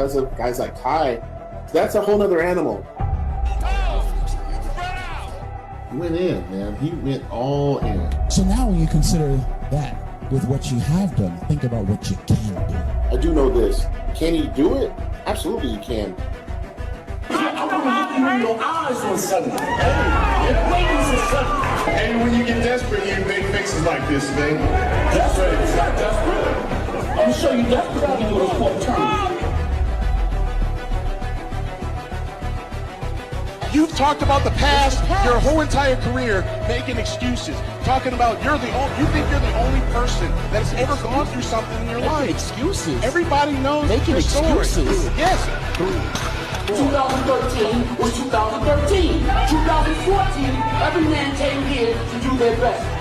because of guys like Kai, that's a whole nother animal. He went in, man. He went all in. So now when you consider that with what you have done, think about what you can do. I do know this. Can he do it? Absolutely he can. I want to look you in your eyes on Sunday. Hey, when you get desperate, you make fixes like this, man. Desperate? It's not desperate. I'm going to show you desperate when you do this for eternity. You've talked about the past your whole entire career, making excuses, talking about you think you're the only person that has ever gone through something in your life. Excuses? Everybody knows Making your story. excuses? Yes. 2013 was 2013. 2014, every man came here to do their best.